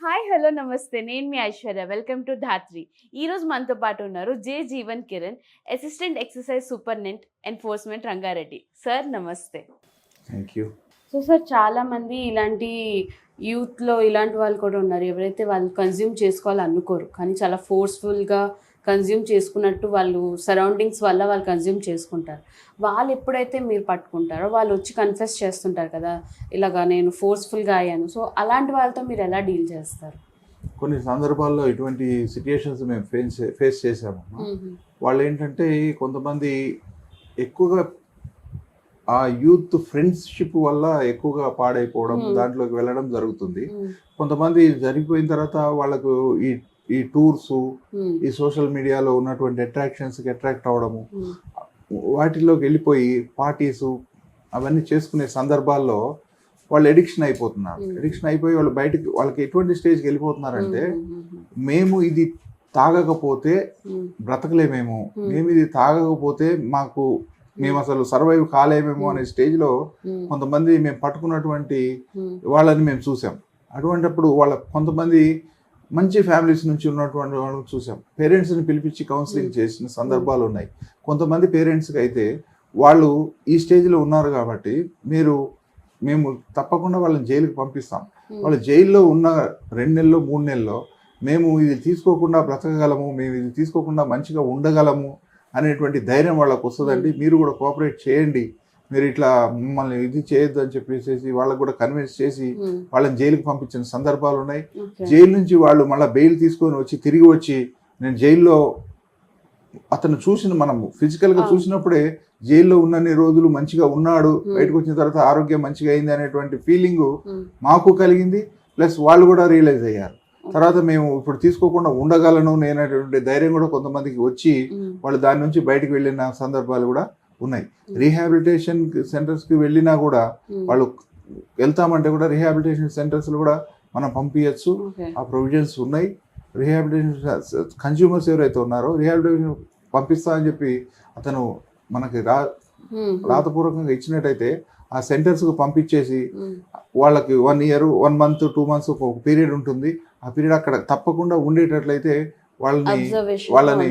Hi hello నమస్తే నేను మీ ఐశ్వర్య వెల్కమ్ టు ధాత్రి. ఈరోజు మనతో పాటు ఉన్నారు J Jeevan Kiran, assistant excise superintendent enforcement Rangareddy. Sir నమస్తే. Thank you. సో సార్, చాలామంది ఇలాంటి యూత్లో ఇలాంటి వాళ్ళు కూడా ఉన్నారు, ఎవరైతే వాళ్ళు కన్జ్యూమ్ చేసుకోవాలనుకోరు కానీ చాలా ఫోర్స్ఫుల్గా కన్జ్యూమ్ చేసుకున్నట్టు వాళ్ళు సరౌండింగ్స్ వల్ల వాళ్ళు కన్జ్యూమ్ చేసుకుంటారు. వాళ్ళు ఎప్పుడైతే మీరు పట్టుకుంటారో వాళ్ళు వచ్చి కన్ఫెస్ చేస్తుంటారు కదా, ఇలాగా నేను ఫోర్స్ఫుల్గా అయ్యాను. సో అలాంటి వాళ్ళతో మీరు ఎలా డీల్ చేస్తారు? కొన్ని సందర్భాల్లో ఇటువంటి సిచ్యుయేషన్స్ మేము ఫేస్ చేసాము. వాళ్ళు ఏంటంటే కొంతమంది ఎక్కువగా ఆ యూత్ ఫ్రెండ్షిప్ వల్ల ఎక్కువగా పాడైపోవడం, దాంట్లోకి వెళ్ళడం జరుగుతుంది. కొంతమంది జరిగిపోయిన తర్వాత వాళ్ళకు ఈ టూర్స్, ఈ సోషల్ మీడియాలో ఉన్నటువంటి అట్రాక్షన్స్కి అట్రాక్ట్ అవ్వడము, వాటిలోకి వెళ్ళిపోయి పార్టీస్ అవన్నీ చేసుకునే సందర్భాల్లో వాళ్ళు ఎడిక్షన్ అయిపోతున్నారు. ఎడిక్షన్ అయిపోయి వాళ్ళు బయటకు వాళ్ళకి ఎటువంటి స్టేజ్కి వెళ్ళిపోతున్నారంటే, మేము ఇది తాగకపోతే బ్రతకలేమేమో, మేము ఇది తాగకపోతే మేము అసలు సర్వైవ్ కాలేమేమో అనే స్టేజ్లో కొంతమంది మేము పట్టుకున్నటువంటి వాళ్ళని మేము చూసాం. అటువంటిప్పుడు కొంతమంది మంచి ఫ్యామిలీస్ నుంచి ఉన్నటువంటి వాళ్ళని చూసాం. పేరెంట్స్ని పిలిపించి కౌన్సిలింగ్ చేసిన సందర్భాలు ఉన్నాయి. కొంతమంది పేరెంట్స్కి అయితే వాళ్ళు ఈ స్టేజ్లో ఉన్నారు కాబట్టి మేము తప్పకుండా వాళ్ళని జైలుకి పంపిస్తాం, వాళ్ళు జైల్లో ఉన్న 2 నెలలు 3 నెలల్లో మేము ఇది తీసుకోకుండా బ్రతకగలము, మేము ఇది తీసుకోకుండా మంచిగా ఉండగలము అనేటువంటి ధైర్యం వాళ్ళకు వస్తుందండి. మీరు కూడా కోఆపరేట్ చేయండి, మీరు ఇట్లా మిమ్మల్ని ఇది చేయొద్దు అని చెప్పేసి వాళ్ళకు కూడా కన్విన్స్ చేసి వాళ్ళని జైలుకి పంపించిన సందర్భాలు ఉన్నాయి. జైలు నుంచి వాళ్ళు మళ్ళీ బెయిల్ తీసుకొని వచ్చి తిరిగి వచ్చి, నేను జైల్లో అతను మనము ఫిజికల్గా చూసినప్పుడే జైల్లో ఉన్నన్ని రోజులు మంచిగా ఉన్నాడు, బయటకు వచ్చిన తర్వాత ఆరోగ్యం మంచిగా అయింది అనేటువంటి ఫీలింగ్ మాకు కలిగింది. ప్లస్ వాళ్ళు కూడా రియలైజ్ అయ్యారు. తర్వాత మేము ఇప్పుడు తీసుకోకుండా ఉండగలను అనేటువంటి ధైర్యం కూడా కొంతమందికి వచ్చి వాళ్ళు దాని నుంచి బయటకు వెళ్ళిన సందర్భాలు కూడా ఉన్నాయి. రీహాబిలిటేషన్ సెంటర్స్కి వెళ్ళినా కూడా వాళ్ళు వెళ్తామంటే కూడా రీహాబిలిటేషన్ సెంటర్స్లో కూడా మనం పంపించచ్చు, ఆ ప్రొవిజన్స్ ఉన్నాయి. రీహాబిలిటేషన్ కన్స్యూమర్స్ ఎవరైతే ఉన్నారో రీహాబిలిటేషన్ పంపిస్తా అని చెప్పి అతను మనకి రాతపూర్వకంగా ఇచ్చినట్టయితే ఆ సెంటర్స్కు పంపించేసి వాళ్ళకి 1 year 1 month 2 months ఒక పీరియడ్ ఉంటుంది. ఆ పీరియడ్ అక్కడ తప్పకుండా ఉండేటట్లయితే వాళ్ళని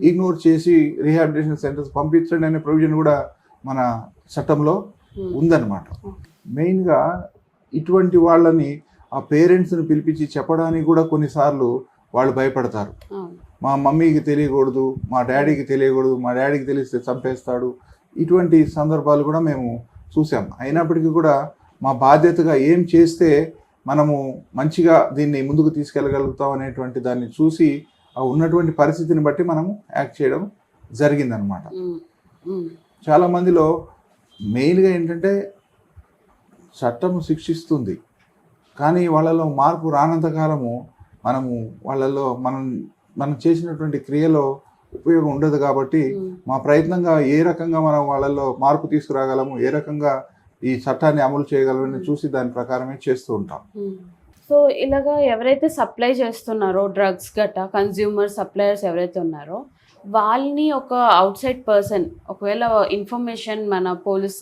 ఇగ్నోర్ చేసి రీహాబిలిటేషన్ సెంటర్స్ పంపించండి అనే ప్రొవిజన్ కూడా మన చట్టంలో ఉందన్నమాట. మెయిన్గా ఇటువంటి వాళ్ళని ఆ పేరెంట్స్ని పిలిపించి చెప్పడానికి కూడా కొన్నిసార్లు వాళ్ళు భయపడతారు. మా మమ్మీకి తెలియకూడదు, మా డాడీకి తెలియకూడదు, మా డాడీకి తెలిస్తే చంపేస్తాడు. ఇటువంటి సందర్భాలు కూడా మేము చూసాం. అయినప్పటికీ కూడా మా బాధ్యతగా ఏం చేస్తే మనము మంచిగా దీన్ని ముందుకు తీసుకెళ్ళగలుగుతాం అనేటువంటి దాన్ని చూసి ఆ ఉన్నటువంటి పరిస్థితిని బట్టి మనము యాక్ట్ చేయడం జరిగిందనమాట. చాలామందిలో మెయిన్గా ఏంటంటే చట్టం శిక్షిస్తుంది, కానీ వాళ్ళలో మార్పు రానంతకాలము వాళ్ళలో మనం చేసినటువంటి క్రియలో ఉపయోగం ఉండదు. కాబట్టి మా ప్రయత్నంగా ఏ రకంగా మనం వాళ్ళలో మార్పు తీసుకురాగలము, ఏ రకంగా ఈ చట్టాన్ని అమలు చేయగలమని చూసి దాని ప్రకారమే చేస్తూ ఉంటాం. సో ఇలాగా ఎవరైతే సప్లై చేస్తున్నారో డ్రగ్స్ గట్టా, కన్జ్యూమర్ సప్లయర్స్ ఎవరైతే ఉన్నారో వాళ్ళని ఒక అవుట్ సైడ్ పర్సన్ ఒకవేళ ఇన్ఫర్మేషన్ మన పోలీస్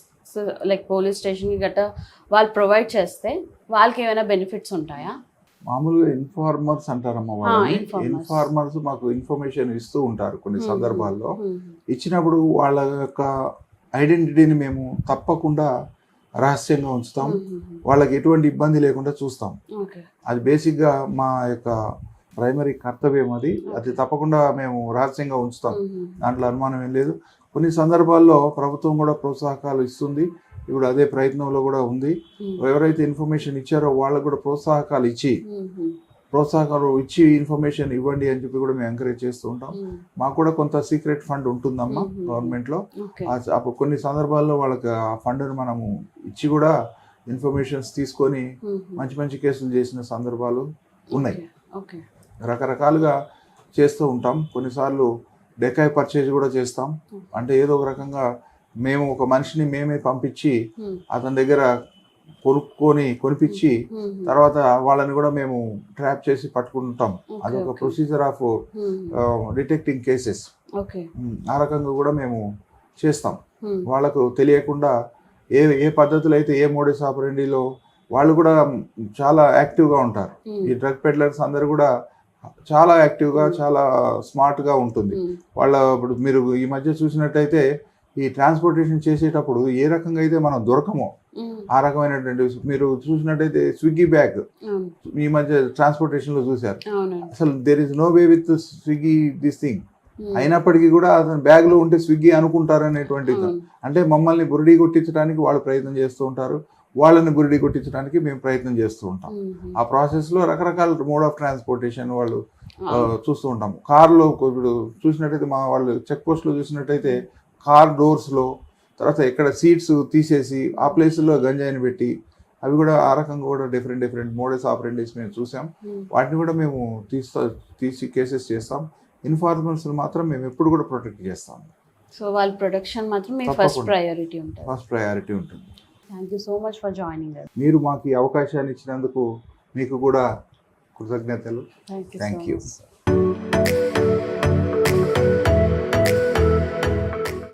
స్టేషన్కి గట్టా వాళ్ళు ప్రొవైడ్ చేస్తే వాళ్ళకి ఏమైనా బెనిఫిట్స్ ఉంటాయా? మామూలుగా ఇన్ఫార్మర్స్ అంటారమ్మా వాళ్ళని. ఇన్ఫార్మర్స్ మాకు ఇన్ఫర్మేషన్ ఇస్తూ ఉంటారు. కొన్ని సందర్భాల్లో ఇచ్చినప్పుడు వాళ్ళ యొక్క ఐడెంటిటీని మేము తప్పకుండా రహస్యంగా ఉంచుతాం, వాళ్ళకి ఎటువంటి ఇబ్బంది లేకుండా చూస్తాం. అది బేసిక్గా మా యొక్క ప్రైమరీ కర్తవ్యం. అది తప్పకుండా మేము రహస్యంగా ఉంచుతాం, దాంట్లో అనుమానం ఏం లేదు. కొన్ని సందర్భాల్లో ప్రభుత్వం కూడా ప్రోత్సాహకాలు ఇస్తుంది, ఇప్పుడు అదే ప్రయత్నంలో కూడా ఉంది. ఎవరైతే ఇన్ఫర్మేషన్ ఇచ్చారో వాళ్ళకు కూడా ప్రోత్సాహకాలు ఇచ్చి ఇన్ఫర్మేషన్ ఇవ్వండి అని చెప్పి కూడా మేము ఎంకరేజ్ చేస్తూ ఉంటాం. మాకు కూడా కొంత సీక్రెట్ ఫండ్ ఉంటుందమ్మా గవర్నమెంట్లో. అప్పుడు కొన్ని సందర్భాల్లో వాళ్ళకి ఆ ఫండ్ని మనము ఇచ్చి కూడా ఇన్ఫర్మేషన్స్ తీసుకొని మంచి మంచి కేసులు చేసిన సందర్భాలు ఉన్నాయి. రకరకాలుగా చేస్తూ ఉంటాం. కొన్నిసార్లు డెకాయ్ పర్చేజ్ కూడా చేస్తాం. అంటే ఏదో ఒక రకంగా మేము ఒక మనిషిని మేమే పంపించి అతని దగ్గర కొనిపించి తర్వాత వాళ్ళని కూడా మేము ట్రాప్ చేసి పట్టుకుంటాం. అదొక ప్రొసీజర్ ఆఫ్ డిటెక్టింగ్ కేసెస్. ఆ రకంగా కూడా మేము చేస్తాం. వాళ్ళకు తెలియకుండా ఏ పద్ధతులు అయితే ఏ మోడస్ ఆపరెండిలో వాళ్ళు కూడా చాలా యాక్టివ్గా ఉంటారు. ఈ డ్రగ్ పెడ్లర్స్ అందరు కూడా చాలా యాక్టివ్గా చాలా స్మార్ట్గా ఉంటుంది. వాళ్ళ ఇప్పుడు మీరు ఈ మధ్య చూసినట్టయితే ఈ ట్రాన్స్పోర్టేషన్ చేసేటప్పుడు ఏ రకంగా అయితే మనం దొరకమో ఆ రకమైనటువంటి మీరు చూసినట్టయితే స్విగ్గీ బ్యాగ్ ఈ మధ్య ట్రాన్స్పోర్టేషన్లో చూశారు. అసలు there is no way with Swiggy this thing. అయినప్పటికీ కూడా అతను బ్యాగ్లో ఉంటే స్విగ్గీ అనుకుంటారనేటువంటి అంటే మమ్మల్ని బురిడి కొట్టించడానికి వాళ్ళు ప్రయత్నం చేస్తూ ఉంటారు, వాళ్ళని బురిడి కొట్టించడానికి మేము ప్రయత్నం చేస్తూ ఉంటాం. ఆ ప్రాసెస్లో రకరకాల మోడ్ ఆఫ్ ట్రాన్స్పోర్టేషన్ వాళ్ళు చూస్తూ ఉంటాం. కార్లో ఇప్పుడు చూసినట్టయితే మా వాళ్ళు చెక్ పోస్ట్లో చూసినట్టయితే కార్ డోర్స్లో తర్వాత ఎక్కడ సీట్స్ తీసేసి ఆ ప్లేస్లో గంజాయిని పెట్టి అవి కూడా ఆ రకంగా కూడా డిఫరెంట్ మోడల్స్ ఆపరేటివ్స్ మేము చూసాం. వాటిని కూడా మేము తీసి కేసెస్ చేస్తాం. ఇన్ఫార్మర్స్ మాత్రం మేము ఎప్పుడు కూడా ప్రొటెక్ట్ చేస్తాం. సో వాళ్ళ ప్రొటెక్షన్ మాత్రం మీ ఫస్ట్ ప్రయారిటీ ఉంటుంది. ఫస్ట్ ప్రయారిటీ ఉంటుంది. Thank you so much for joining us. మీరు మాకు ఈ అవకాశాన్ని ఇచ్చినందుకు మీకు కూడా కృతజ్ఞతలు. Thank you Thank so you. much.